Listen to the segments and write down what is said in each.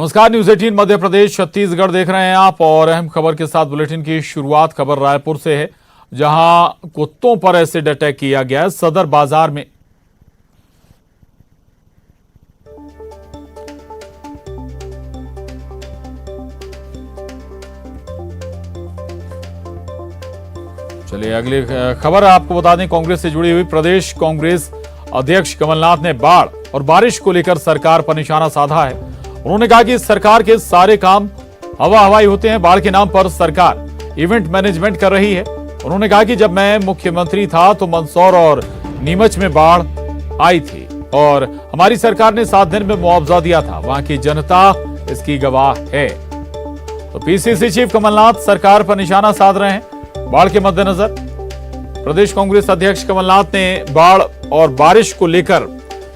नमस्कार, न्यूज 18 मध्य प्रदेश छत्तीसगढ़ देख रहे हैं आप और अहम खबर के साथ बुलेटिन की शुरुआत खबर रायपुर से है, जहां कुत्तों पर एसिड अटैक किया गया है सदर बाजार में। चलिए अगली खबर आपको बता दें, कांग्रेस से जुड़ी हुई प्रदेश कांग्रेस अध्यक्ष कमलनाथ ने बाढ़ और बारिश को लेकर सरकार पर निशाना साधा है। उन्होंने कहा कि सरकार के सारे काम हवाई होते हैं। बाढ़ के नाम पर सरकार इवेंट मैनेजमेंट कर रही है। उन्होंने कहा कि जब मैं मुख्यमंत्री था तो मंदसौर और नीमच में बाढ़ आई थी और हमारी सरकार ने 7 दिन में मुआवजा दिया था। वहां की जनता इसकी गवाह है। तो पीसीसी चीफ कमलनाथ सरकार पर निशाना साध रहे हैं। बाढ़ के मद्देनजर प्रदेश कांग्रेस अध्यक्ष कमलनाथ ने बाढ़ और बारिश को लेकर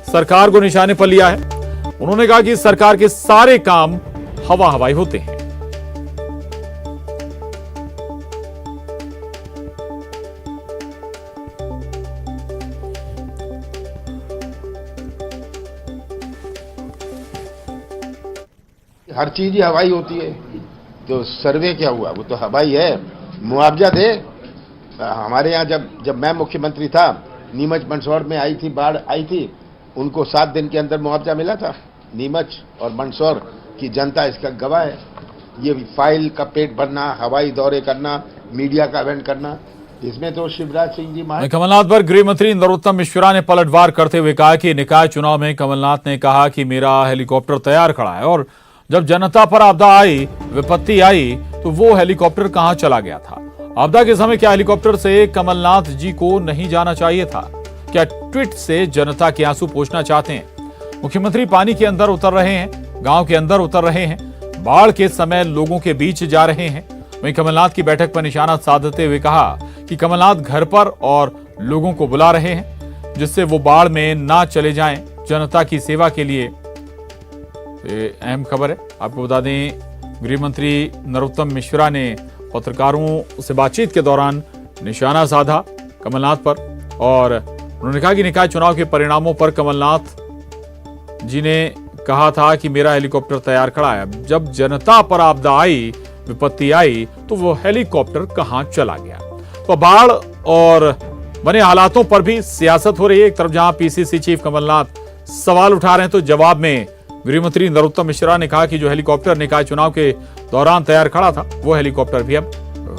सरकार को निशाने पर लिया है। उन्होंने कहा कि सरकार के सारे काम हवाई होते हैं। हर चीज ही हवाई होती है, तो सर्वे क्या हुआ, वो तो हवाई है। मुआवजा दे। हमारे यहाँ जब मैं मुख्यमंत्री था, नीमच मंदसौर में आई थी, बाढ़ आई थी, उनको 7 दिन के अंदर मुआवजा मिला था। नीमच और मंदसौर की जनता इसका गवाह है। ये फाइल का पेट भरना, हवाई दौरे करना, मीडिया का इवेंट करना, इसमें तो शिवराज सिंह जी कमलनाथ पर गृह मंत्री नरोत्तम मिश्रा ने पलटवार करते हुए कहा कि निकाय चुनाव में कमलनाथ ने कहा कि मेरा हेलीकॉप्टर तैयार खड़ा है और जब जनता पर आपदा आई, विपत्ति आई, तो वो हेलीकॉप्टर कहां चला गया था। आपदा के समय क्या हेलीकॉप्टर से कमलनाथ जी को नहीं जाना चाहिए था? क्या ट्वीट से जनता के आंसू पोंछना चाहते हैं? मुख्यमंत्री पानी के अंदर उतर रहे हैं, गांव के अंदर उतर रहे हैं, बाढ़ के समय लोगों के बीच जा रहे हैं। वहीं कमलनाथ की बैठक पर निशाना साधते हुए कहा कि कमलनाथ घर पर और लोगों को बुला रहे हैं जिससे वो बाढ़ में ना चले जाएं, जनता की सेवा के लिए। अहम खबर है, आपको बता दें, गृह मंत्री नरोत्तम मिश्रा ने पत्रकारों से बातचीत के दौरान निशाना साधा कमलनाथ पर और उन्होंने कहा कि निकाय चुनाव के परिणामों पर कमलनाथ जी ने कहा था कि मेरा हेलीकॉप्टर तैयार खड़ा है। जब जनता पर आपदा आई, विपत्ति आई, तो वो हेलीकॉप्टर कहां चला गया। तो बाढ़ और बने हालातों पर भी सियासत हो रही है। एक तरफ जहां पीसीसी चीफ कमलनाथ सवाल उठा रहे हैं, तो जवाब में गृहमंत्री नरोत्तम मिश्रा ने कहा कि जो हेलीकॉप्टर निकाय चुनाव के दौरान तैयार खड़ा था, वो हेलीकॉप्टर भी अब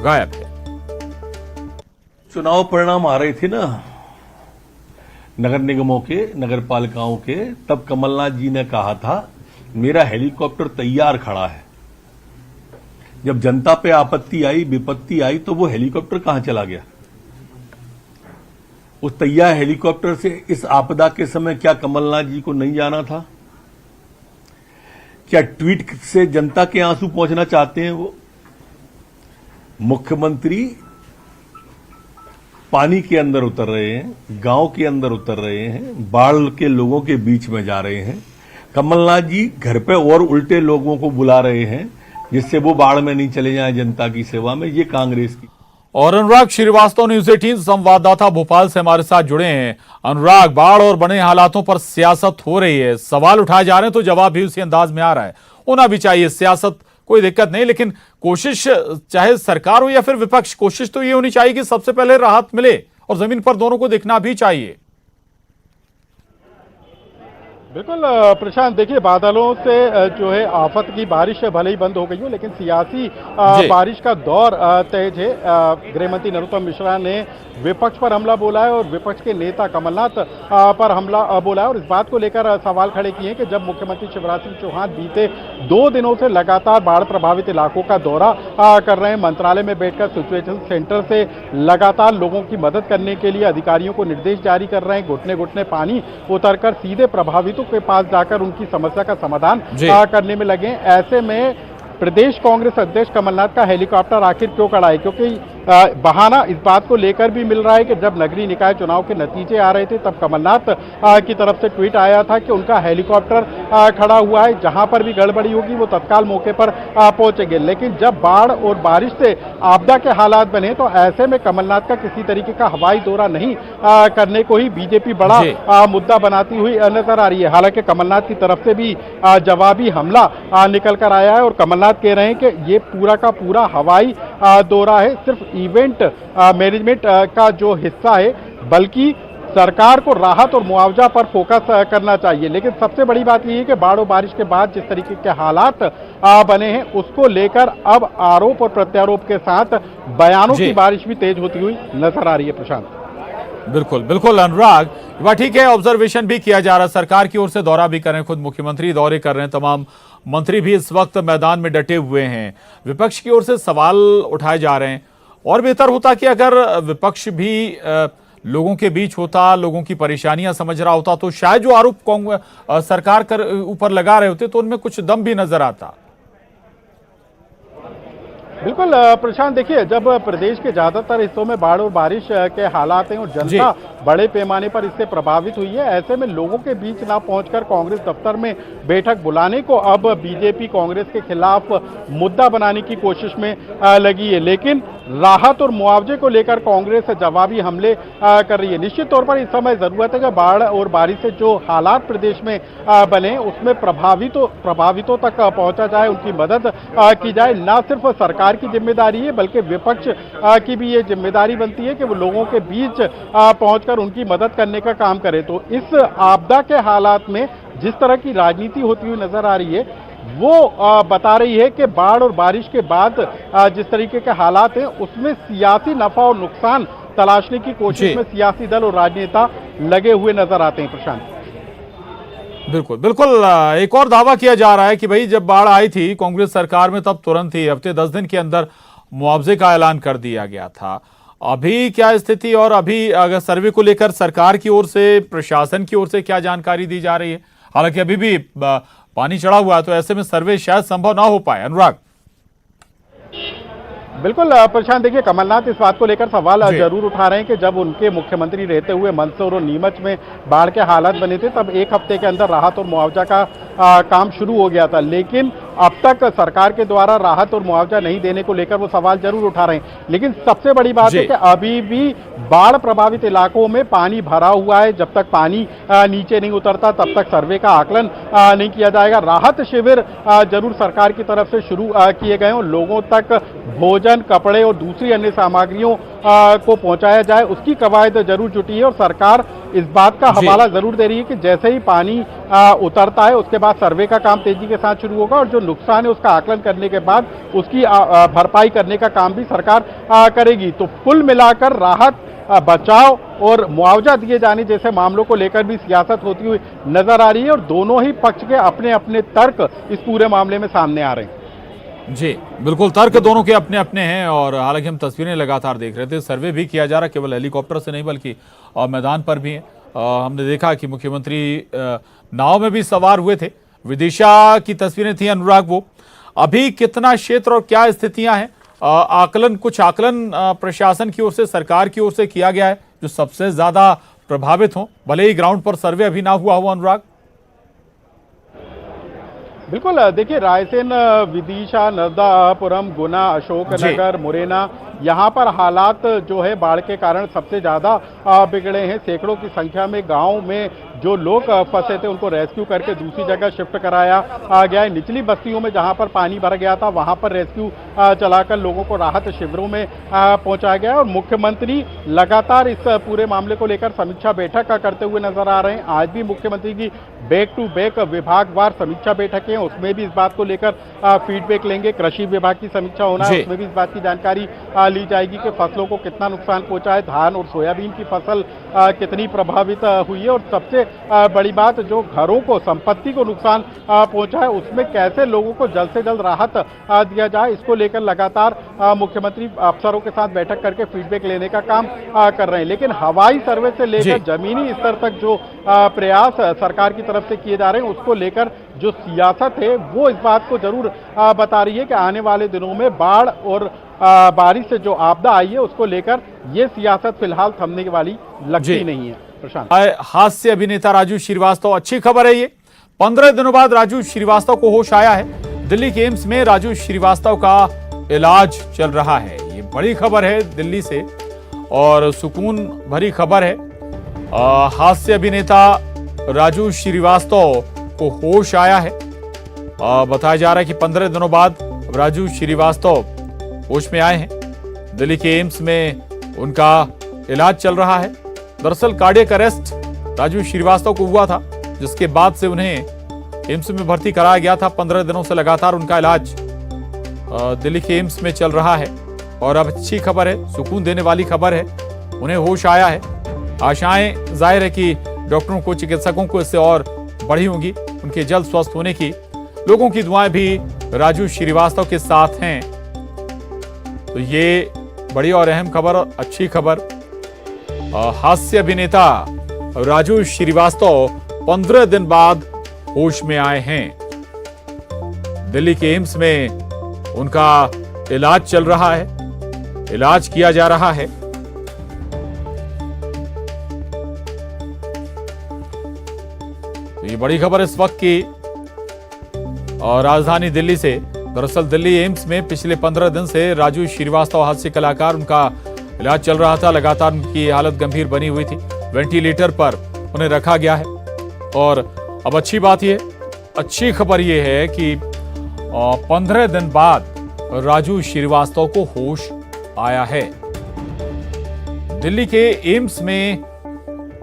गायब है। चुनाव परिणाम आ रहे थे ना नगर निगमों के, नगर पालिकाओं के, तब कमलनाथ जी ने कहा था मेरा हेलीकॉप्टर तैयार खड़ा है। जब जनता पे आपत्ति आई, विपत्ति आई, तो वो हेलीकॉप्टर कहां चला गया? उस तैयार हेलीकॉप्टर से इस आपदा के समय क्या कमलनाथ जी को नहीं जाना था? क्या ट्वीट से जनता के आंसू पहुंचना चाहते हैं वो? मुख्यमंत्री पानी के अंदर उतर रहे हैं, गांव के अंदर उतर रहे हैं, बाढ़ के लोगों के बीच में जा रहे हैं। कमलनाथ जी घर पे और उल्टे लोगों को बुला रहे हैं जिससे वो बाढ़ में नहीं चले जाएं जनता की सेवा में। ये कांग्रेस की। और अनुराग श्रीवास्तव न्यूज 18 संवाददाता भोपाल से हमारे साथ जुड़े हैं। अनुराग, बाढ़ और बने हालातों पर सियासत हो रही है, सवाल उठाए जा रहे हैं, तो जवाब भी उसी अंदाज में आ रहा है। होना भी चाहिए, सियासत कोई दिक्कत नहीं, लेकिन कोशिश चाहे सरकार हो या फिर विपक्ष, कोशिश तो ये होनी चाहिए कि सबसे पहले राहत मिले और जमीन पर दोनों को दिखना भी चाहिए। बिल्कुल प्रशांत, देखिए बादलों से जो है आफत की बारिश भले ही बंद हो गई हो, लेकिन सियासी बारिश का दौर तेज है। गृह मंत्री नरोत्तम मिश्रा ने विपक्ष पर हमला बोला है और विपक्ष के नेता कमलनाथ पर हमला बोला है और इस बात को लेकर सवाल खड़े किए हैं कि जब मुख्यमंत्री शिवराज सिंह चौहान बीते 2 दिनों से लगातार बाढ़ प्रभावित इलाकों का दौरा कर रहे हैं, मंत्रालय में बैठकर सिचुएशन सेंटर से लगातार लोगों की मदद करने के लिए अधिकारियों को निर्देश जारी कर रहे हैं, घुटने घुटने पानी उतरकर सीधे प्रभावितों के पास जाकर उनकी समस्या का समाधान करने में लगे। ऐसे में प्रदेश कांग्रेस अध्यक्ष कमलनाथ का हेलीकॉप्टर आखिर क्यों खड़ा है? क्योंकि बहाना इस बात को लेकर भी मिल रहा है कि जब नगरीय निकाय चुनाव के नतीजे आ रहे थे, तब कमलनाथ की तरफ से ट्वीट आया था कि उनका हेलीकॉप्टर खड़ा हुआ है, जहां पर भी गड़बड़ी होगी वो तत्काल मौके पर पहुंचेंगे। लेकिन जब बाढ़ और बारिश से आपदा के हालात बने तो ऐसे में कमलनाथ का किसी तरीके का हवाई दौरा नहीं करने को ही बीजेपी बड़ा मुद्दा बनाती हुई नजर आ रही है। हालांकि कमलनाथ की तरफ से भी जवाबी हमला निकल कर आया है और कमलनाथ कह रहे हैं कि ये पूरा का पूरा हवाई दौरा है, सिर्फ इवेंट मैनेजमेंट का जो हिस्सा है, बल्कि सरकार को राहत और मुआवजा पर फोकस करना चाहिए। लेकिन सबसे बड़ी बात यह है कि बाढ़ और बारिश के बाद जिस तरीके के हालात बने हैं उसको लेकर अब आरोप और प्रत्यारोप के साथ बयानों की बारिश भी तेज होती हुई नजर आ रही है। प्रशांत, बिल्कुल बिल्कुल अनुराग, वह ठीक है, ऑब्जर्वेशन भी किया जा रहा है, सरकार की ओर से दौरा भी कर रहे हैं, खुद मुख्यमंत्री दौरे कर रहे हैं, तमाम मंत्री भी इस वक्त मैदान में डटे हुए हैं, विपक्ष की ओर से सवाल उठाए जा रहे हैं। और बेहतर होता कि अगर विपक्ष भी लोगों के बीच होता, लोगों की परेशानियां समझ रहा होता, तो शायद जो आरोप सरकार कर ऊपर लगा रहे होते तो उनमें कुछ दम भी नजर आता। बिल्कुल प्रशांत, देखिए जब प्रदेश के ज्यादातर हिस्सों में बाढ़ और बारिश के हालात हैं और जनता बड़े पैमाने पर इससे प्रभावित हुई है, ऐसे में लोगों के बीच ना पहुंचकर कांग्रेस दफ्तर में बैठक बुलाने को अब बीजेपी कांग्रेस के खिलाफ मुद्दा बनाने की कोशिश में लगी है। लेकिन राहत और मुआवजे को लेकर कांग्रेस जवाबी हमले कर रही है। निश्चित तौर पर इस समय जरूरत है कि बाढ़ और बारिश से जो हालात प्रदेश में बने उसमें प्रभावितों तक पहुंचा जाए, उनकी मदद की जाए। न सिर्फ सरकार की जिम्मेदारी है बल्कि विपक्ष की भी ये जिम्मेदारी बनती है कि वो लोगों के बीच पहुंचकर उनकी मदद करने का काम करे। तो इस आपदा के हालात में जिस तरह की राजनीति होती हुई नजर आ रही है वो बता रही है कि बाढ़ और बारिश के बाद जिस तरीके के हालात हैं उसमें सियासी नफा और नुकसान तलाशने की कोशिश में सियासी दल और राजनेता लगे हुए नजर आते हैं। प्रशांत, बिल्कुल बिल्कुल, एक और दावा किया जा रहा है कि भाई जब बाढ़ आई थी कांग्रेस सरकार में तब तुरंत ही हफ्ते 10 दिन के अंदर मुआवजे का ऐलान कर दिया गया था। अभी क्या स्थिति, और अभी अगर सर्वे को लेकर सरकार की ओर से, प्रशासन की ओर से क्या जानकारी दी जा रही है? हालांकि अभी भी पानी चढ़ा हुआ है तो ऐसे में सर्वे शायद संभव ना हो पाए। अनुराग, बिल्कुल प्रशांत, देखिए कमलनाथ इस बात को लेकर सवाल जरूर उठा रहे हैं कि जब उनके मुख्यमंत्री रहते हुए मंदसौर और नीमच में बाढ़ के हालात बने थे तब एक हफ्ते के अंदर राहत और मुआवजा का काम शुरू हो गया था। लेकिन अब तक सरकार के द्वारा राहत और मुआवजा नहीं देने को लेकर वो सवाल जरूर उठा रहे हैं। लेकिन सबसे बड़ी बात है कि अभी भी बाढ़ प्रभावित इलाकों में पानी भरा हुआ है। जब तक पानी नीचे नहीं उतरता तब तक सर्वे का आकलन नहीं किया जाएगा। राहत शिविर जरूर सरकार की तरफ से शुरू किए गए हैं, लोगों तक भोजन, कपड़े और दूसरी अन्य सामग्रियों को पहुंचाया जाए उसकी कवायद जरूर जुटी है। और सरकार इस बात का हवाला जरूर दे रही है कि जैसे ही पानी उतरता है उसके बाद सर्वे का काम तेजी के साथ शुरू होगा और जो नुकसान है उसका आकलन करने के बाद उसकी भरपाई करने का काम भी सरकार करेगी। तो कुल मिलाकर राहत, बचाव और मुआवजा दिए जाने जैसे मामलों को लेकर भी सियासत होती हुई नजर आ रही है और दोनों ही पक्ष के अपने अपने तर्क इस पूरे मामले में सामने आ रहे हैं। जी बिल्कुल, तर्क दोनों के अपने अपने हैं। और हालांकि हम तस्वीरें लगातार देख रहे थे, सर्वे भी किया जा रहा, केवल हेलीकॉप्टर से नहीं बल्कि मैदान पर भी है। हमने देखा कि मुख्यमंत्री नाव में भी सवार हुए थे। विदिशा की तस्वीरें थी अनुराग। वो अभी कितना क्षेत्र और क्या स्थितियां हैं, कुछ आकलन प्रशासन की ओर से, सरकार की ओर से किया गया है जो सबसे ज्यादा प्रभावित हो, भले ही ग्राउंड पर सर्वे अभी ना हुआ हो? अनुराग, बिल्कुल, देखिए रायसेन, विदिशा, नर्मदापुरम, गुना, अशोकनगर, मुरैना, यहाँ पर हालात जो है बाढ़ के कारण सबसे ज्यादा बिगड़े हैं। सैकड़ों की संख्या में गांव में जो लोग फंसे थे उनको रेस्क्यू करके दूसरी जगह शिफ्ट कराया गया है। निचली बस्तियों में जहां पर पानी भर गया था वहां पर रेस्क्यू चलाकर लोगों को राहत शिविरों में पहुंचाया गया है। और मुख्यमंत्री लगातार इस पूरे मामले को लेकर समीक्षा बैठक करते हुए नजर आ रहे हैं। आज भी मुख्यमंत्री की बैक टू बैक विभागवार समीक्षा बैठकें हैं, उसमें भी इस बात को लेकर फीडबैक लेंगे। कृषि विभाग की समीक्षा होना है, उसमें भी इस बात की जानकारी ली जाएगी कि फसलों को कितना नुकसान पहुंचा है, धान और सोयाबीन की फसल कितनी प्रभावित हुई है और सबसे बड़ी बात जो घरों को, संपत्ति को नुकसान पहुंचा है उसमें कैसे लोगों को जल्द से जल्द राहत दिया जाए। इसको लेकर लगातार मुख्यमंत्री अफसरों के साथ बैठक करके फीडबैक लेने का काम कर रहे हैं। लेकिन हवाई सर्वे से लेकर जमीनी स्तर तक जो प्रयास सरकार की तरफ से किए जा रहे हैं उसको लेकर जो सियासत है वो इस बात को जरूर बता रही है कि आने वाले दिनों में बाढ़ और बारिश से जो आपदा आई है उसको लेकर ये सियासत फिलहाल थमने वाली लगती नहीं है। प्रशांत, हास्य अभिनेता राजू श्रीवास्तव, अच्छी खबर है ये, 15 दिनों बाद राजू श्रीवास्तव को होश आया है। दिल्ली के एम्स में राजू श्रीवास्तव का इलाज चल रहा है। ये बड़ी खबर है दिल्ली से और सुकून भरी खबर है। हास्य अभिनेता राजू श्रीवास्तव को होश आया है। बताया जा रहा है कि 15 दिनों बाद राजू श्रीवास्तव होश में आए हैं। दिल्ली के एम्स में उनका इलाज चल रहा है। दरअसल कार्डियक अरेस्ट राजू श्रीवास्तव को हुआ था, जिसके बाद से उन्हें एम्स में भर्ती कराया गया था। 15 दिनों से लगातार उनका इलाज दिल्ली के एम्स में चल रहा है और अब अच्छी खबर है, सुकून देने वाली खबर है, उन्हें होश आया है। आशाएं जाहिर है कि डॉक्टरों को, चिकित्सकों को इससे और बढ़ी होंगी उनके जल्द स्वस्थ होने की। लोगों की दुआएं भी राजू श्रीवास्तव के साथ हैं। तो ये बड़ी और अहम खबर, अच्छी खबर। हास्य अभिनेता राजू श्रीवास्तव 15 दिन बाद होश में आए हैं। दिल्ली के एम्स में उनका इलाज चल रहा है, इलाज किया जा रहा है। तो ये बड़ी खबर इस वक्त की और राजधानी दिल्ली से। दरअसल दिल्ली एम्स में पिछले 15 दिन से राजू श्रीवास्तव हास्य कलाकार, उनका इलाज चल रहा था। लगातार उनकी हालत गंभीर बनी हुई थी, वेंटिलेटर पर उन्हें रखा गया है। और अब अच्छी बात यह, अच्छी खबर यह है कि 15 दिन बाद राजू श्रीवास्तव को होश आया है। दिल्ली के एम्स में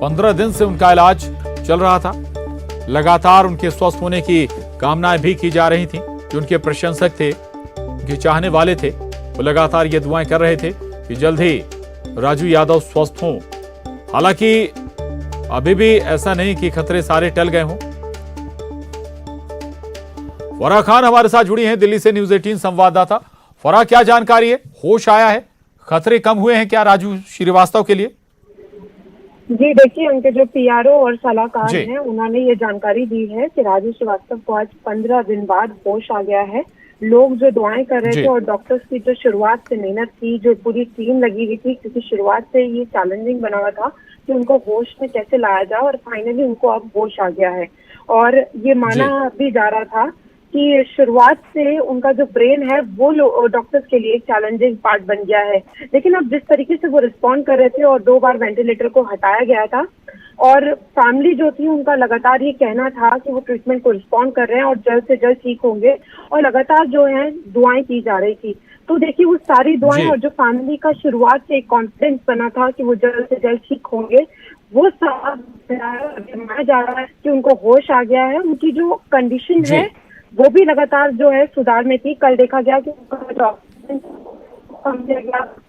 15 दिन से उनका इलाज चल रहा था। लगातार उनके स्वस्थ होने की कामनाएं भी की जा रही थी। जो उनके प्रशंसक थे, उनके चाहने वाले थे, वो लगातार ये दुआएं कर रहे थे कि जल्द ही राजू यादव स्वस्थ हों। हालांकि अभी भी ऐसा नहीं कि खतरे सारे टल गए हों। फराह खान हमारे साथ जुड़ी हैं दिल्ली से, न्यूज़ 18 संवाददाता। फराह, क्या जानकारी है? होश आया है, खतरे कम हुए हैं क्या राजू श्रीवास्तव के लिए? जी देखिए, उनके जो पीआरओ और सलाहकार हैं, उन्होंने ये जानकारी दी है कि राजू श्रीवास्तव को आज 15 दिन बाद होश आ गया है। लोग जो दुआएं कर रहे थे और डॉक्टर्स की जो शुरुआत से मेहनत की, जो पूरी टीम लगी हुई थी, क्योंकि शुरुआत से ये चैलेंजिंग बना हुआ था कि उनको होश में कैसे लाया जाए, और फाइनली उनको अब होश आ गया है। और ये माना भी जा रहा था कि शुरुआत से उनका जो ब्रेन है वो डॉक्टर्स के लिए एक चैलेंजिंग पार्ट बन गया है। लेकिन अब जिस तरीके से वो रिस्पॉन्ड कर रहे थे और 2 बार वेंटिलेटर को हटाया गया था, और फैमिली जो थी उनका लगातार ये कहना था कि वो ट्रीटमेंट को रिस्पॉन्ड कर रहे हैं और जल्द से जल्द ठीक होंगे, और लगातार जो है दुआएं की जा रही थी। तो देखिए, वो सारी दुआएं और जो फैमिली का शुरुआत से एक कॉन्फिडेंस बना था कि वो जल्द से जल्द ठीक होंगे, वो सब माना जा रहा है कि उनको होश आ गया है। उनकी जो कंडीशन है वो भी लगातार जो है सुधार में थी। कल देखा गया कि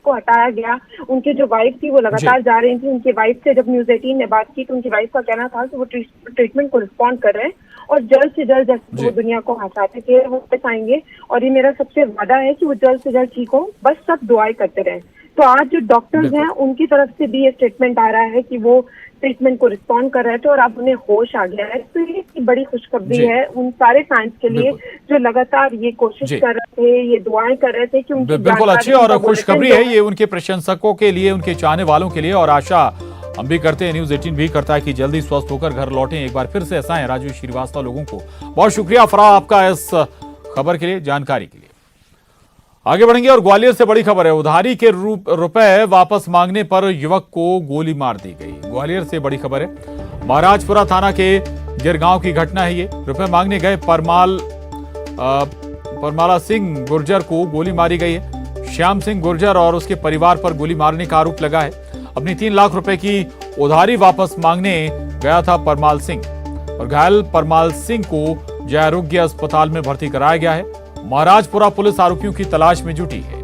को हटाया गया। उनकी जो वाइफ थी वो लगातार जा रही थी। उनकी वाइफ से जब न्यूज़ 18 ने बात की तो उनकी वाइफ का कहना था कि वो ट्रीटमेंट को रिस्पॉन्ड कर रहे हैं और जल्द से जल्द जैसे वो दुनिया को हंसाते थे वो वापस आएंगे, और ये मेरा सबसे वादा है कि वो जल्द से जल्द ठीक हो, बस सब दुआएं करते रहे। तो आज जो डॉक्टर्स हैं उनकी तरफ से भी ये स्टेटमेंट आ रहा है कि वो ट्रीटमेंट को रिस्पॉन्ड कर रहे थे और अब उन्हें होश आ गया है। तो ये बड़ी खुशखबरी है उन सारे फैंस के लिए जो लगातार ये कोशिश कर रहे थे, ये दुआएं कर रहे थे कि उनकी बिल्कुल अच्छी और खुशखबरी है ये उनके प्रशंसकों के लिए, उनके चाहने वालों के लिए। और आशा हम भी करते हैं, न्यूज़ 18 भी करता है कि जल्दी स्वस्थ होकर घर लौटें। एक बार फिर से ऐसा है राजू श्रीवास्तव। लोगों को बहुत शुक्रिया फराह आपका इस खबर के लिए, जानकारी के लिए। आगे बढ़ेंगे और ग्वालियर से बड़ी खबर है। उधारी के रुपए वापस मांगने पर युवक को गोली मार दी गई। ग्वालियर से बड़ी खबर है। महाराजपुरा थाना के गिरगांव की घटना है ये। रुपए मांगने गए परमाला सिंह गुर्जर को गोली मारी गई है। श्याम सिंह गुर्जर और उसके परिवार पर गोली मारने का आरोप लगा है। अपनी 3 लाख रुपए की उधारी वापस मांगने गया था परमाल सिंह, और घायल परमाल सिंह को जय आरोग्य अस्पताल में भर्ती कराया गया है। महाराजपुरा पुलिस आरोपियों की तलाश में जुटी है।